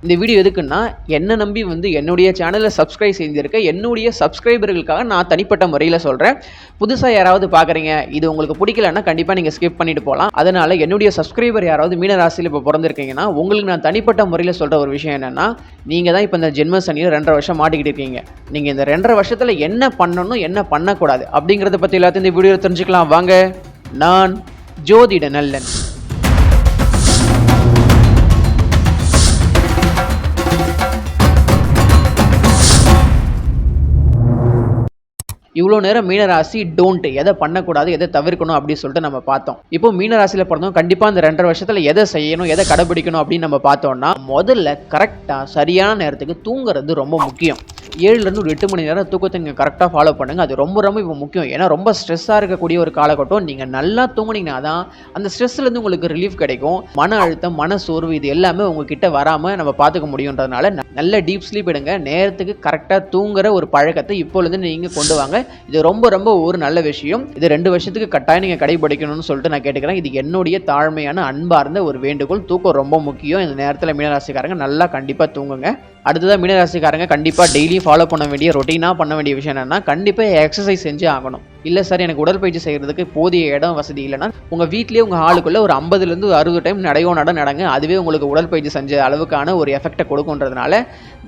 இந்த வீடியோ எதுக்குன்னா, என்ன நம்பி என்னுடைய சேனலை சப்ஸ்கிரைப் செஞ்சிருக்க என்னுடைய சப்ஸ்கிரைபர்களுக்காக நான் தனிப்பட்ட முறையில் சொல்கிறேன். புதுசாக யாராவது பார்க்குறீங்க, இது உங்களுக்கு பிடிக்கலன்னா கண்டிப்பாக நீங்கள் ஸ்கிப் பண்ணிட்டு போகலாம். அதனால் என்னுடைய சப்ஸ்கிரைபர் யாராவது மீன ராசியில் இப்போ பிறந்திருக்கீங்கன்னா, உங்களுக்கு நான் தனிப்பட்ட முறையில் சொல்கிற ஒரு விஷயம் என்னென்னா, நீங்கள் தான் இப்போ இந்த ஜென்ம சனியில் 2.5 வருஷம் மாட்டிக்கிட்டு இருக்கீங்க. நீங்கள் இந்த 2.5 வருஷத்தில் என்ன பண்ணணும், என்ன பண்ணக்கூடாது அப்படிங்கிறத பற்றி எல்லாத்தையும் இந்த வீடியோவில் தெரிஞ்சுக்கலாம். வாங்க, நான் ஜோதிட நல்லன். இவ்வளோ நேரம் மீனராசி டோன்ட், எதை பண்ணக்கூடாது, எதை தவிர்க்கணும் அப்படின்னு சொல்லிட்டு நம்ம பார்த்தோம். இப்போ மீனராசியில் பிறந்தவங்க கண்டிப்பாக அந்த 2.5 வருஷத்தில் எதை செய்யணும், எதை கடைபிடிக்கணும் அப்படின்னு நம்ம பார்த்தோம்னா, முதல்ல கரெக்டாக சரியான நேரத்துக்கு தூங்குறது ரொம்ப முக்கியம். 7லேருந்து ஒரு 8 மணி நேரம் தூக்கத்தை நீங்கள் கரெக்டாக ஃபாலோ பண்ணுங்கள். அது ரொம்ப ரொம்ப இப்போ முக்கியம். ஏன்னா ரொம்ப ஸ்ட்ரெஸ்ஸாக இருக்கக்கூடிய ஒரு காலகட்டம். நீங்கள் நல்லா தூங்குனீங்கன்னா தான் அந்த ஸ்ட்ரெஸ்லேருந்து உங்களுக்கு ரிலீஃப் கிடைக்கும். மன அழுத்தம், மன சோர்வு இது எல்லாமே உங்ககிட்ட வராமல் நம்ம பார்த்துக்க முடியுன்றதுனால நல்ல டீப் ஸ்லீப் எடுங்க. நேரத்துக்கு கரெக்டாக தூங்குற ஒரு பழக்கத்தை இப்போலேருந்து நீங்கள் கொண்டு வாங்க. இது ரொம்ப ரொம்ப ஒரு நல்ல விஷயம். இது 2 வருஷத்துக்கு கட்டாயம் நீங்கள் கடைபிடிக்கணும்னு சொல்லிட்டு நான் கேட்டுக்கிறேன். இது என்னுடைய தாழ்மையான அன்பார்ந்த ஒரு வேண்டுகோள். தூக்கம் ரொம்ப முக்கியம். இந்த நேரத்தில் மீனராசிக்காரங்க நல்லா கண்டிப்பாக தூங்குங்க. அடுத்ததாக மீனராசிக்காரங்க கண்டிப்பாக டெய்லியும் ஃபாலோ பண்ண வேண்டிய ரொட்டீனாக பண்ண வேண்டிய விஷயம் என்னென்னா, கண்டிப்பாக எக்ஸசைஸ் செஞ்சு ஆகணும். இல்லை சார் எனக்கு உடற்பயிற்சி செய்கிறதுக்கு போதிய இடம் வசதி இல்லைன்னா, உங்கள் வீட்லேயே உங்கள் ஹாலுக்குள்ளே ஒரு 50லேருந்து 60 டைம் நடங்க. அதுவே உங்களுக்கு உடற்பயிற்சி செஞ்ச அளவுக்கான ஒரு எஃபெக்டை கொடுக்குன்றதுனால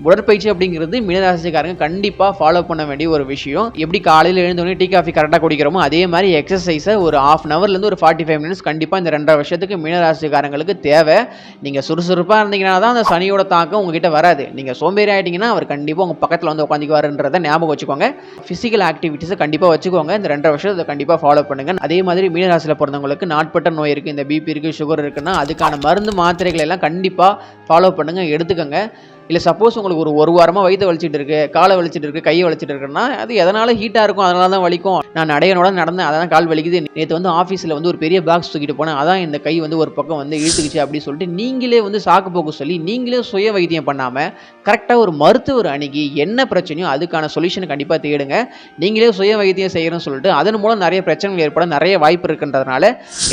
உடற்பயிற்சி அப்படிங்கிறது மீனராசிக்காரங்க கண்டிப்பாக ஃபாலோ பண்ண வேண்டிய ஒரு விஷயம். எப்படி காலையில் எழுந்தோடனே டீ காஃபி கரெக்டாக குடிக்கிறோமோ அதே மாதிரி எக்ஸசைஸை ஒரு 1/2 ஹவர்லேருந்து ஒரு 45 மினிட்ஸ் கண்டிப்பாக இந்த 2.5 வருஷத்துக்கு மீனராசிக்காரங்களுக்கு தேவை. நீங்கள் சுறுசுறுப்பாக இருந்தீங்கன்னா தான் அந்த சனியோட தாக்கம் உங்ககிட்ட வராது. நீங்கள் சோம்பேறி ஆகிட்டீங்கன்னா அவர் கண்டிப்பாக உங்கள் பக்கத்தில் உட்காந்துக்குவாருன்றதை ஞாபகம் வச்சுக்கோங்க. ஃபிசிக்கல் ஆக்டிவிட்டீஸை கண்டிப்பாக வச்சுக்கோங்க. இந்த 2.5 வருஷத்தை கண்டிப்பாக ஃபாலோ பண்ணுங்கள். அதே மாதிரி மீனராசியில் பிறந்தவங்களுக்கு நாட்பட்ட நோய் இருக்குது, இந்த பிபி இருக்குது, சுகர் இருக்குன்னா அதுக்கான மருந்து மாத்திரைகள் எல்லாம் கண்டிப்பாக ஃபாலோ பண்ணுங்கள், எடுத்துக்கோங்க. இல்லை சப்போஸ் உங்களுக்கு ஒரு வாரமாக வயிற்று வலிச்சிட்டு இருக்கு, காலை வலிச்சிட்டு இருக்கு, கையை வலிச்சிட்டு இருக்குன்னா அது எதனால் ஹீட்டாக இருக்கும், அதனால தான் வலிக்கும். நான் நடையனோட நடந்தேன், அதான் கால் வலிக்குது. நேற்று ஆஃபீஸில் ஒரு பெரிய பாக்ஸ் தூக்கிட்டு போனேன், அதான் இந்த கை ஒரு பக்கம் இழுத்துக்குச்சு அப்படின்னு சொல்லிட்டு நீங்களே சாக்கு போக்கு சொல்லி நீங்களே சுய வைத்தியம் பண்ணாமல் கரெக்டாக ஒரு மருத்துவர் அணுகி என்ன பிரச்சனையோ அதுக்கான சொல்யூஷன் கண்டிப்பாக தேடுங்க. நீங்களே சுய வைத்தியம் செய்யணும்னு சொல்லிட்டு அதன் மூலம் நிறைய பிரச்சனைகள் ஏற்பட நிறைய வாய்ப்பு இருக்குன்றதுனால,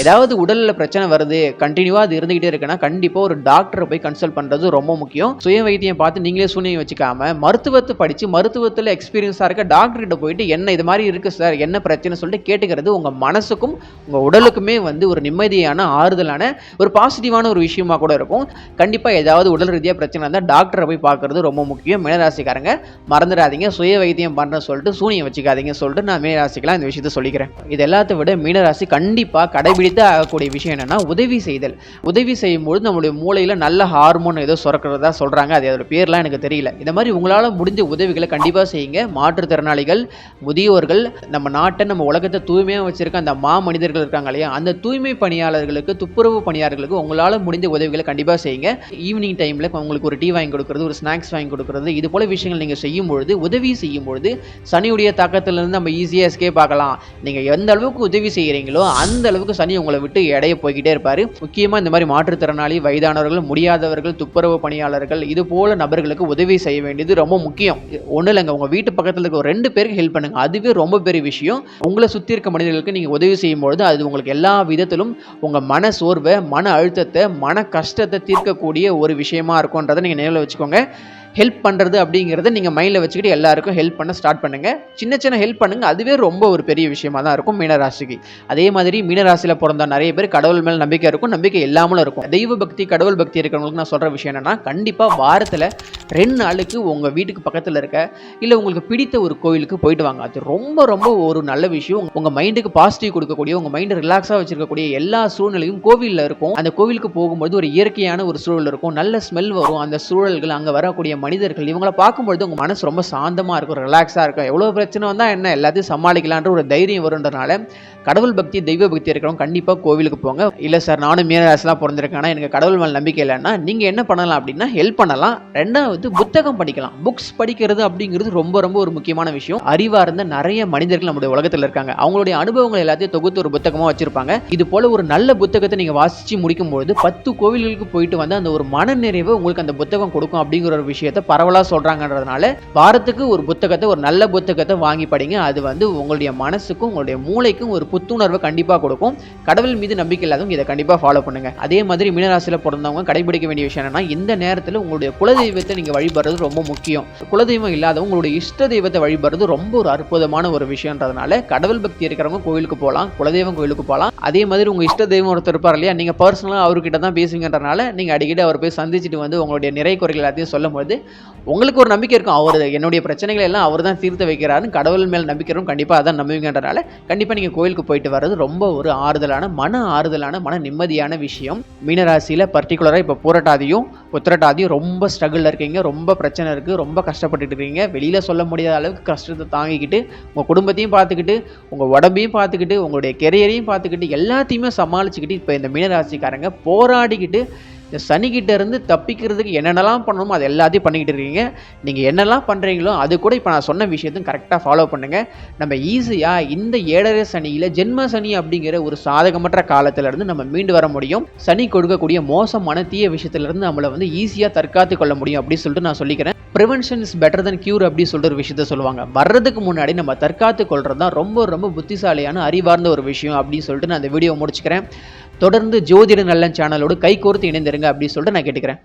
ஏதாவது உடலில் பிரச்சனை வருது கண்டினியூவாக அது இருந்துகிட்டே இருக்குன்னா கண்டிப்பாக ஒரு டாக்டரை போய் கன்சல்ட் பண்ணுறது ரொம்ப முக்கியம். சுய பார்த்து நீங்களே சூனியம் வச்சுக்காம மருத்துவத்தை படித்து மருத்துவத்தில் எக்ஸ்பீரியன்ஸாக இருக்க டாக்டர்கிட்ட போயிட்டு என்ன இது மாதிரி இருக்குது சார், என்ன பிரச்சனை சொல்லிட்டு கேட்டுக்கிறது உங்கள் மனசுக்கும் உங்கள் உடலுக்குமே ஒரு நிம்மதியான ஆறுதலான ஒரு பாசிட்டிவான ஒரு விஷயமா கூட இருக்கும். கண்டிப்பாக ஏதாவது உடல் ரீதியாக பிரச்சனை இருந்தால் டாக்டரை போய் பார்க்கறது ரொம்ப முக்கியம். மீனராசிக்காரங்க மறந்துடாதீங்க, சுய வைத்தியம் பண்ணுறேன்னு சொல்லிட்டு சூனியம் வச்சுக்காதீங்க சொல்லிட்டு நான் மீனராசிக்கெல்லாம் இந்த விஷயத்தை சொல்லிக்கிறேன். இது எல்லாத்தை விட மீனராசி கண்டிப்பாக கடைபிடித்து ஆகக்கூடிய விஷயம் என்னென்னா உதவி செய்தல். உதவி செய்யும்போது நம்மளுடைய மூளையில் நல்ல ஹார்மோன் ஏதோ சுரக்கிறதா சொல்கிறாங்க. அது அதோட பேர்லாம் எனக்கு தெரியல. இந்த மாதிரி உங்களால் முடிஞ்ச உதவிகளை கண்டிப்பாக செய்யுங்க. மாற்றுத்திறனாளிகள், முதியோர்கள், நம்ம நாட்டை நம்ம உலகத்தை தூய்மையாக வச்சிருக்க அந்த மனிதர்கள் இருக்காங்க இல்லையா, அந்த தூய்மை பணியாளர்களுக்கு, துப்புரவு பணியாளர்களுக்கு உங்களால் முடிஞ்ச உதவிகளை கண்டிப்பாக செய்யுங்க. ஈவினிங் டைமில் உங்களுக்கு ஒரு டீ வாங்கி கொடுக்குறது, ஒரு ஸ்நாக்ஸ் வாங்கி கொடுக்குறது, இது போல விஷயங்கள் நீங்கள் செய்யும்பொழுது, உதவி செய்யும்பொழுது சனியுடைய தாக்கத்திலிருந்து நம்ம ஈஸியாக எஸ்கேப் ஆகலாம். நீங்கள் எந்த அளவுக்கு உதவி செய்கிறீங்களோ அந்த அளவுக்கு சனி உங்களை விட்டு எடைய போய்கிட்டே இருப்பார். முக்கியமாக இந்த மாதிரி மாற்றுத்திறனாளி, வயதானவர்கள், முடியாதவர்கள், துப்புரவு பணியாளர்கள் இது போல நபர்களுக்கு உதவி செய்ய வேண்டியது ரொம்ப முக்கியம். ஒன்றும் இல்லைங்க, உங்கள் வீட்டு பக்கத்தில் இருக்க 2 பேருக்கு ஹெல்ப் பண்ணுங்க, அதுவே ரொம்ப பெரிய விஷயம். உங்களை சுற்றி இருக்க மனிதர்களுக்கு நீங்கள் உதவி செய்யும்பொழுது அது உங்களுக்கு எல்லா விதத்திலும் உங்கள் மன சோர்வை, மன அழுத்தத்தை, மன கஷ்டத்தை தீர்க்கக்கூடிய ஒரு விஷயமா இருக்கும்ன்றதை நீங்கள் நினைவில் வச்சுக்கோங்க. ஹெல்ப் பண்ணுறது அப்படிங்கிறத நீங்கள் மைண்டில் வச்சுக்கிட்டு எல்லாருக்கும் ஹெல்ப் பண்ண ஸ்டார்ட் பண்ணுங்கள். சின்ன சின்ன ஹெல்ப் பண்ணுங்கள், அதுவே ரொம்ப ஒரு பெரிய விஷயமா தான் இருக்கும் மீனராசிக்கு. அதே மாதிரி மீனராசியில் பிறந்த நிறைய பேர் கடவுள் மேலே நம்பிக்கை இருக்கும், நம்பிக்கை இல்லாமலும் இருக்கும். தெய்வ பக்தி, கடவுள் பக்தி இருக்கிறவங்களுக்கு நான் சொல்கிற விஷயம் என்னென்னா, கண்டிப்பாக வாரத்தில் 2 நாளுக்கு உங்கள் வீட்டுக்கு பக்கத்தில் இருக்க இல்லை உங்களுக்கு பிடித்த ஒரு கோயிலுக்கு போயிட்டு வாங்க. அது ரொம்ப ரொம்ப ஒரு நல்ல விஷயம். உங்கள் மைண்டுக்கு பாசிட்டிவ் கொடுக்கக்கூடிய, உங்கள் மைண்டை ரிலாக்ஸாக வச்சிருக்கக்கூடிய எல்லா சூழ்நிலையும் கோவிலில் இருக்கும். அந்த கோவிலுக்கு போகும்போது ஒரு இயற்கையான ஒரு சூழல் இருக்கும், நல்ல ஸ்மெல் வரும். அந்த சூழல்கள், அங்கே வரக்கூடிய மனிதர்கள், இவங்களை பார்க்கும்பொழுது உங்கள் மனசு ரொம்ப சாந்தமாக இருக்கும், ரிலாக்ஸாக இருக்கும். எவ்வளோ பிரச்சனை வந்தால் என்ன, எல்லாத்தையும் சமாளிக்கலான்ற ஒரு தைரியம் வருன்றதுனால கடவுள் பக்தி, தெய்வ பக்தி இருக்கிறவங்க கண்டிப்பாக கோவிலுக்கு போங்க. இல்லை சார் நானும் மீனராசிலாம் பிறந்திருக்கேன், ஆனால் எனக்கு கடவுள் மேலே நம்பிக்கை இல்லைன்னா நீங்கள் என்ன பண்ணலாம் அப்படின்னா ஹெல்ப் பண்ணலாம். 2வது புத்தகம் படிக்கலாம். புக்ஸ் படிக்கிறது அப்படிங்கிறது ரொம்ப ரொம்ப ஒரு முக்கியமான விஷயம். அறிவாக இருந்த நிறைய மனிதர்கள் நம்முடைய உலகத்தில் இருக்காங்க. அவங்களுடைய அனுபவங்கள் எல்லாத்தையும் தொகுத்து ஒரு புத்தகமாக வச்சிருப்பாங்க. இது போல ஒரு நல்ல புத்தகத்தை நீங்கள் வாசித்து முடிக்கும்போது 10 கோவில்களுக்கு போயிட்டு வந்து அந்த ஒரு மன நிறைவு உங்களுக்கு அந்த புத்தகம் கொடுக்கும் அப்படிங்கிற ஒரு விஷயத்தை பரவலாக சொல்கிறாங்கன்றதுனால வாரத்துக்கு ஒரு புத்தகத்தை, ஒரு நல்ல புத்தகத்தை வாங்கி படிங்க. அது உங்களுடைய மனசுக்கும் உங்களுடைய மூளைக்கும் ஒரு புத்துணர்வை கண்டிப்பாக கொடுக்கும். கடவுள் மீது நம்பிக்கை இல்லாதவங்க இதை கண்டிப்பாக ஃபாலோ பண்ணுங்க. அதே மாதிரி மீனராசியில் பிறந்தவங்க கடைபிடிக்க வேண்டிய விஷயம் என்னன்னா, இந்த நேரத்தில் உங்களுடைய குல குலதெய்வத்தை நீங்கள் வழிபடுறது ரொம்ப முக்கியம். குலதெய்வம் இல்லாதவங்க உங்களுடைய இஷ்ட தெய்வத்தை வழிபடுறது ரொம்ப ஒரு அற்புதமான ஒரு விஷயம்ன்றதுனால கடவுள் பக்தி இருக்கிறவங்க கோயிலுக்கு போகலாம், குலதெய்வம் கோயிலுக்கு போகலாம். அதே மாதிரி உங்கள் இஷ்ட தெய்வம் ஒருத்தர் இருப்பார் இல்லையா, நீங்கள் பர்சனலாக அவர்கிட்ட தான் பேசுவீங்கன்றனால நீங்கள் அடிக்கடி அவர் போய் சந்திச்சுட்டு வந்து உங்களுடைய நிறை குறைகள் எல்லாத்தையும் சொல்லும்போது உங்களுக்கு ஒரு நம்பிக்கை இருக்கும். அவர் என்னுடைய பிரச்சனைகள் எல்லாம் அவர் தான் தீர்த்து வைக்கிறாருன்னு கடவுள் மேல் நம்பிக்கை இருக்கும். கண்டிப்பாக அதான் நம்புவீங்கன்றனால கண்டிப்பாக நீங்கள் கோயிலுக்கு போயிட்டு வர்றது ரொம்ப ஒரு ஆறுதலான மன நிம்மதியான விஷயம். மீனராசியில் பர்டிகுலராக இப்போ பூரட்டாதியும் உத்திரட்டாதியும் ரொம்ப ஸ்ட்ரகிளில் இருக்கீங்க, ரொம்ப பிரச்சனை இருக்குது, ரொம்ப கஷ்டப்பட்டுட்டு இருக்கீங்க. வெளியில் சொல்ல முடியாத அளவுக்கு கஷ்டத்தை தாங்கிக்கிட்டு உங்கள் குடும்பத்தையும் பார்த்துக்கிட்டு உங்கள் உடம்பையும் பார்த்துக்கிட்டு உங்களுடைய கெரியரையும் பார்த்துக்கிட்டு எல்லாத்தையுமே சமாளிச்சுக்கிட்டு இப்போ இந்த மீனராசிக்காரங்க போராடிக்கிட்டு இந்த சனிக்கிட்ட இருந்து தப்பிக்கிறதுக்கு என்னென்னலாம் பண்ணணுமோ அது எல்லாத்தையும் பண்ணிக்கிட்டு இருக்கீங்க. நீங்கள் என்னெல்லாம் பண்ணுறீங்களோ அது கூட இப்போ நான் சொன்ன விஷயத்தையும் கரெக்டாக ஃபாலோ பண்ணுங்கள். நம்ம ஈஸியாக இந்த 7.5 சனியில் ஜென்ம சனி அப்படிங்கிற ஒரு சாதகமற்ற காலத்திலேருந்து நம்ம மீண்டு வர முடியும். சனி கொடுக்கக்கூடிய மோசமான தீய விஷயத்துலேருந்து நம்மளை வந்து ஈஸியாக தற்காத்து கொள்ள முடியும் அப்படின்னு சொல்லிட்டு நான் சொல்லிக்கிறேன். Prevention is better then cure அப்படி சொல்கிற ஒரு விஷயத்த சொல்லுவாங்க. வர்றதுக்கு முன்னாடி நம்ம தற்காத்து கொள்வது தான் ரொம்ப ரொம்ப புத்திசாலியான அறிவார்ந்த ஒரு விஷயம் அப்படின்னு சொல்லிட்டு நான் அந்த வீடியோ முடிச்சுக்கிறேன். தொடர்ந்து ஜோதிட நல்ல சேனலோடு கை கோர்த்து இணைந்திருங்க அப்படின்னு சொல்லிட்டு நான் கேட்டுக்கிறேன்.